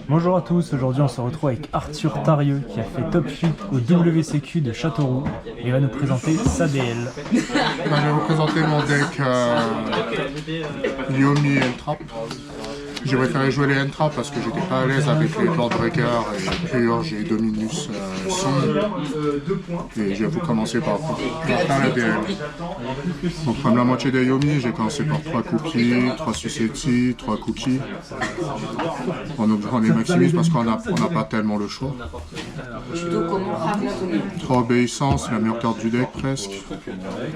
Bonjour à tous, aujourd'hui on se retrouve avec Arthur Tarieux qui a fait top 8 au WCQ de Châteauroux et il va nous présenter sa DL. Je vais vous présenter mon deck Yomi et N-Trap. J'ai préféré jouer les N-Trap parce que j'étais pas à l'aise avec les Boardbreaker et Purge et Dominus Sombre. Et je vais vous commencer par faire la DL. Donc comme la moitié des Yomi, j'ai commencé par 3 cookies, 3 Sucetti, 3 cookies. On les maximise parce qu'on n'a pas tellement le choix. 3 obéissances, c'est la meilleure carte du deck presque.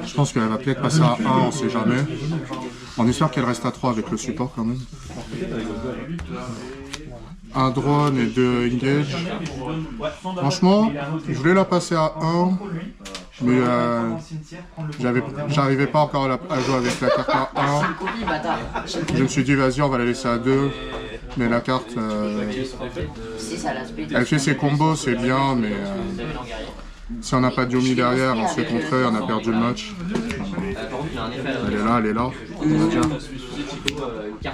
Je pense qu'elle va peut-être passer à 1, on sait jamais. On espère qu'elle reste à 3 avec le support quand même. Un drone et 2 engage. Franchement, je voulais la passer à 1, mais j'arrivais pas encore à jouer avec la carte à 1. Je me suis dit vas-y on va la laisser à 2, mais la carte, elle fait ses combos, c'est bien, mais si on n'a pas de Yomi derrière, on se fait contrer, on a perdu le match. Elle est là, on va dire.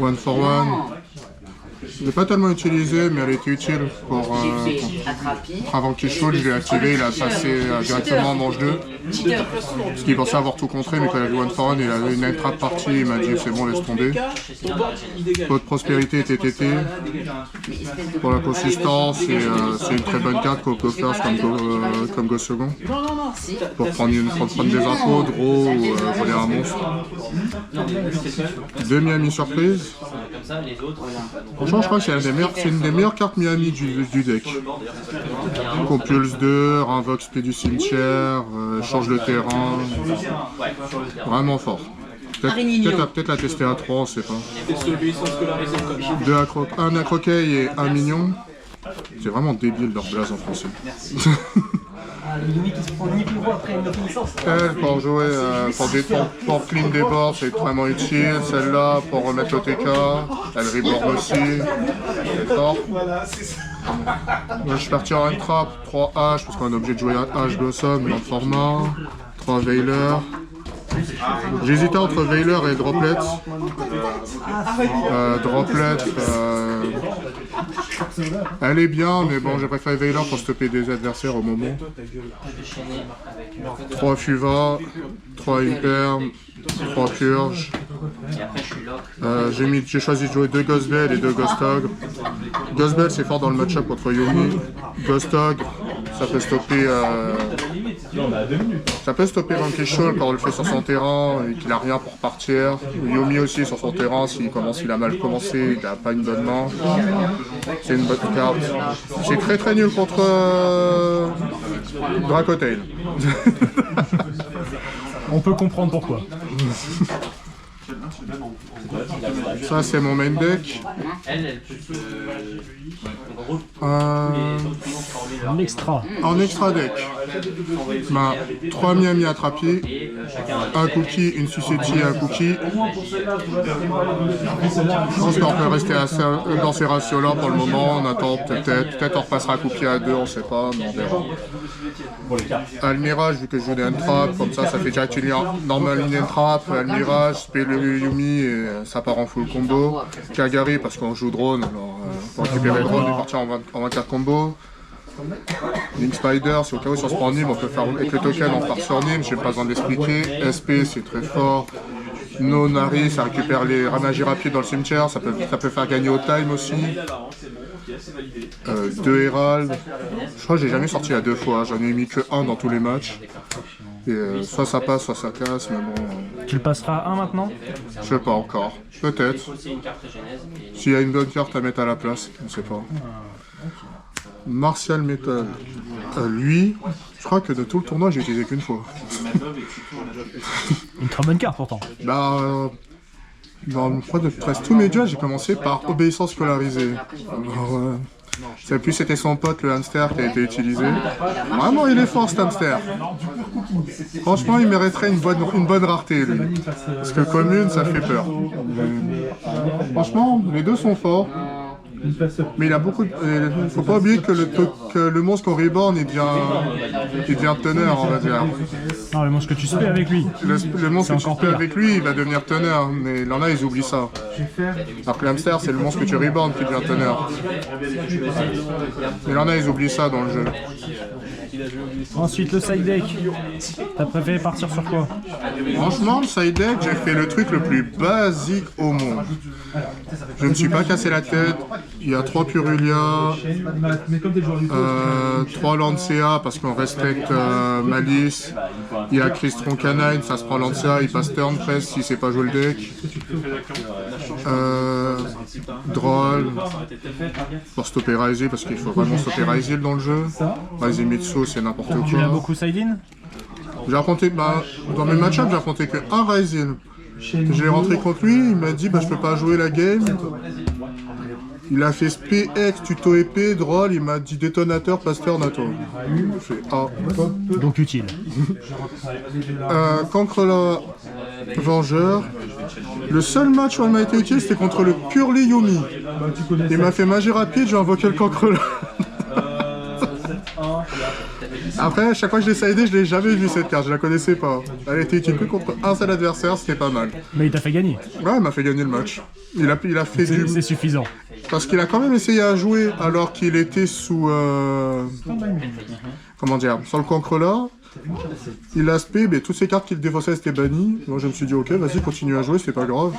One for one. Je l'ai pas tellement utilisé, mais elle était utile pour avant qu'il shoot, je l'ai activé, il a passé directement en manche 2. Parce qu'il pensait avoir tout contré, mais quand il a vu One for One, il avait une N-Trap partie, il m'a dit c'est bon, laisse tomber. Votre prospérité était TT. Pour la consistance, c'est une très bonne carte, Go First comme Go Second. Pour prendre des infos, draw ou voler un monstre. Deux Miami surprise. Franchement, je crois que c'est une des meilleures cartes Miami du deck. Compulse 2, Invoque Spé du cimetière, change le terrain. Vraiment fort. Peut-être la tester à 3, on sait pas. Un accroquet et un mignon. C'est vraiment débile leur blaze en français. Elle, pour jouer, pour clean des boards, c'est vraiment utile. Celle-là, pour remettre l'OTK, elle reborn aussi. C'est fort. Moi, je suis parti en N-Trap, 3 H, parce qu'on est obligé de jouer un H Blossom dans le format. 3 Veiler. J'hésitais entre Veiler et Droplet. Elle est bien, mais bon, j'ai préféré Veiler pour stopper des adversaires au moment. 3 Fuva, 3 Hyper, 3 Purge. J'ai choisi de jouer 2 Ghostbell et 2 Ghostog. Ghostbell c'est fort dans le match-up contre Yomi. Ghostog, ça peut stopper Monkey Shoal quand on le fait sur son terrain et qu'il a rien pour partir. Yomi aussi sur son terrain, s'il a mal commencé, il n'a pas une bonne main. C'est une bonne carte. C'est très nul contre Dracotail. On peut comprendre pourquoi. Ça c'est mon main deck. En extra. En extra deck, 3 Miami attrapés, un cookie, une Sucetti et un cookie. Je pense qu'on peut rester dans ces ratios là pour le moment. On attend peut-être on repassera cookie à 2, on sait pas, mais on verra. Almirage, vu que je joue des N-Trap, comme ça fait direct une normal une N-Trap, Almirage, spé le Yumi et ça part en full combo. Kagari parce qu'on joue drone, alors pour récupérer le drone et partir en 24 combo. Link Spider, c'est au cas où sur Spawn Nim, on peut faire avec le token on part sur Nim, j'ai pas besoin d'expliquer. SP c'est très fort. No Nari, ça récupère les ramages rapides dans le cimetière, ça peut faire gagner au time aussi. 2 Herald, je crois que j'ai jamais sorti à 2 fois, j'en ai mis que 1 dans tous les matchs. Et soit ça passe, soit ça casse, mais bon... Tu le passeras à 1 maintenant? Je sais pas encore, peut-être. S'il y a une bonne carte à mettre à la place, on sait pas. Martial Metal, lui, je crois que de tout le tournoi, j'ai utilisé qu'une fois. Une très bonne carte pourtant. Dans presque tous mes duels, j'ai commencé par obéissance scolarisée. Alors, plus c'était son pote, le hamster, qui a été utilisé. Vraiment, il est fort, cet hamster. Franchement, il mériterait une bonne rareté, lui. Parce que commune, ça fait peur. Franchement, les deux sont forts. Mais il a beaucoup de... faut pas oublier que le monstre qu'on reborn, il devient teneur, on va dire. Non, le monstre que tu spé avec lui. Le monstre que tu encore spé pire. avec lui, il va devenir teneur. Mais il en a, ils oublient ça. Alors que l'hamster, c'est le monstre que tu reborn qui devient teneur. Mais il en a, ils oublient ça dans le jeu. Ensuite, le side deck. T'as préféré partir sur quoi? Franchement, le side deck, j'ai fait le truc le plus basique au monde. Je ne me suis pas cassé la tête. Il y a 3 Purulia, 3 Lancea parce qu'on respecte Malice. Il y a Crystron Canine, ça se prend Lancea, il passe turn presque s'il sait pas jouer le deck. Droll pour stopper Raizil parce qu'il faut vraiment stopper Raizil dans le jeu. Raizil Mitsu, c'est n'importe quoi. Tu l'as beaucoup side-in? J'ai affronté, dans mes match-ups, j'ai affronté que un Raizil. Je l'ai rentré contre lui, il m'a dit bah je peux pas jouer la game. Il a fait SPX, tuto épée, drôle, il m'a dit détonateur, pasteur, nato. Je fais ah. Donc utile. Cancrela, Vengeur. Le seul match où elle m'a été utile, c'était contre le Purely Yumi. Il m'a fait magie rapide, j'ai invoqué le Cancrela. Après, à chaque fois que je l'ai sidé, je l'ai jamais vu cette carte, je la connaissais pas. Elle était utile que contre un seul adversaire, c'était pas mal. Mais il t'a fait gagner. Ouais, il m'a fait gagner le match. Il a fait du... C'est suffisant. Parce qu'il a quand même essayé à jouer alors qu'il était sous... Comment dire? Sur le Cancrela. Il a spé, mais toutes ses cartes qu'il défaussait étaient bannies. Moi je me suis dit ok, vas-y, continue à jouer, c'est pas grave.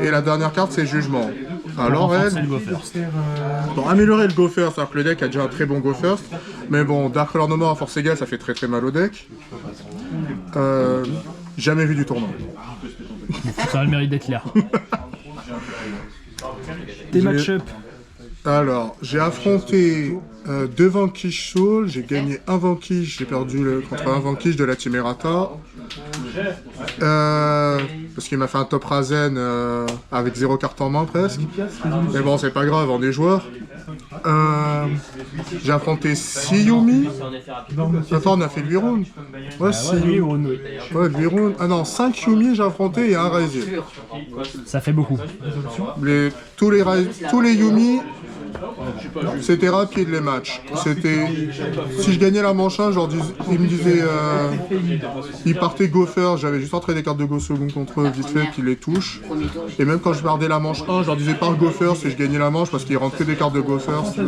Et la dernière carte c'est Jugement. Alors elle, pour améliorer le Go First, alors que le deck a déjà un très bon Go First, mais bon, Dark Lord No More à force égale ça fait très mal au deck. Jamais vu du tournoi. Ça a le mérite d'être clair. Tes match-up. Alors, j'ai affronté 2 Vanquish Soul, j'ai gagné un Vanquish, j'ai perdu contre un Vanquish de la Team Errata. Parce qu'il m'a fait un top Razen avec 0 carte en main presque. Mais bon, c'est pas grave, on est joueurs. J'ai affronté 6 Yumi. Attends, on a fait 8 rounds. Ouais, 6 Yumi. Ouais, 8 rounds. Ah non, 5 Yumi j'ai affronté et un Raizil. Ça fait beaucoup. Tous les Yumi, c'était rapide les matchs. C'était si je gagnais la manche 1, genre il me disait il partait Go First, j'avais juste entré des cartes de Go Second contre eux vite fait qui les touchent. Et même quand je perdais la manche 1, je leur disais pas Go First et je gagnais la manche parce qu'ils rentrent que des cartes de Go First.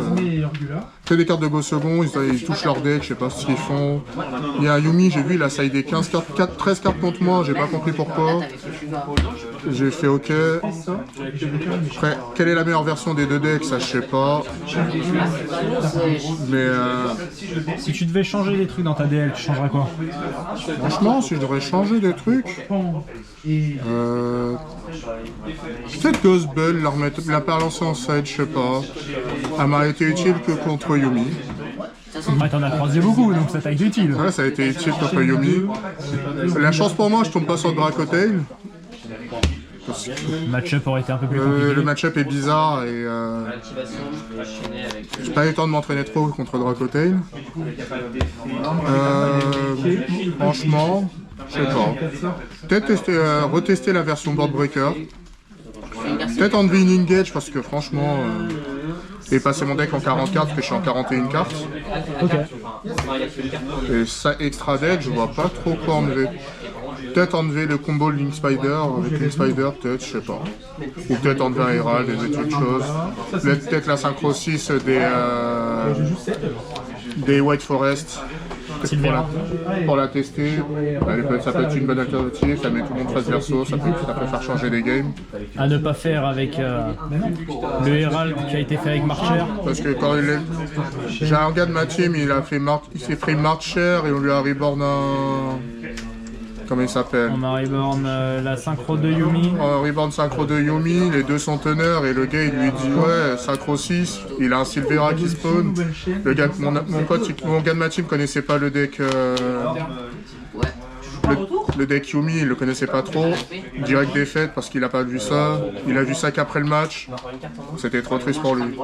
Que des cartes de Go Second, ils touchent leur deck, je sais pas ce qu'ils font. Il y a un Yumi, j'ai vu, il a sidé 13 cartes contre moi, j'ai pas compris pourquoi. J'ai fait ok. Après, quelle est la meilleure version des deux decks, ça je sais pas. Mais Si tu devais changer des trucs dans ta DL, tu changerais quoi? franchement, si je devrais changer des trucs, peut-être Ghost Bell, la pas lancée en side, je sais pas. Elle m'a été utile que contre Yumi. Ouais, t'en as croisé beaucoup, donc ça t'a été utile. Ouais, ça a été utile contre Yumi. La chance pour moi, je tombe pas sur le Dracotail. Le match-up aurait été un peu plus compliqué. Le match-up est bizarre et j'ai pas eu le temps de m'entraîner trop contre Dracotail. Franchement, je sais pas. Peut-être retester la version Board Breaker. Peut-être enlever une engage parce que franchement, et passer mon deck en 40 cartes parce que je suis en 41 cartes. Ok. Et ça, extra deck, je vois pas trop quoi enlever. Peut-être enlever le combo Link Spider, avec Link Spider, peut-être, je sais pas. Ou peut-être enlever un Herald et des autres choses. Peut-être la Synchro 6 des White Forest. Pour la tester. Ça peut être une bonne alternative, ça met tout le monde face verso, ça peut faire changer les games. À ne pas faire avec le Herald qui a été fait avec Marcher. Parce que quand j'ai un gars de ma team, il s'est pris Marcher et on lui a reborn un... Comment il s'appelle? On a reborn la synchro de Yumi. On reborn synchro de Yumi, les deux sont teneurs et le gars il lui dit ouais, synchro 6, il a un Silvera qui spawn. Le gars, mon gars de ma team connaissait pas le deck. Le deck Yumi, il le connaissait pas trop. Direct défaite parce qu'il a pas vu ça. Il a vu ça qu'après le match. C'était trop triste pour lui.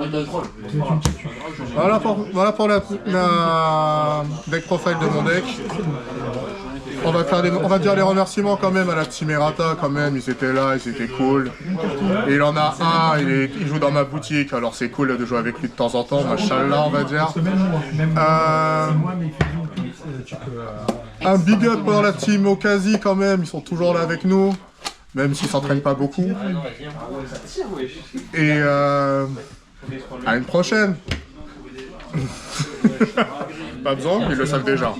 Voilà pour la deck profile de mon deck. On va dire les remerciements quand même à la Team Errata, quand même, ils étaient là, ils étaient cool. Et il en a un, il joue dans ma boutique, alors c'est cool de jouer avec lui de temps en temps, machallah on va dire. Un big up pour la Team Okazi quand même, ils sont toujours là avec nous, même s'ils s'entraînent pas beaucoup. Et à une prochaine. Pas besoin, ils le savent déjà.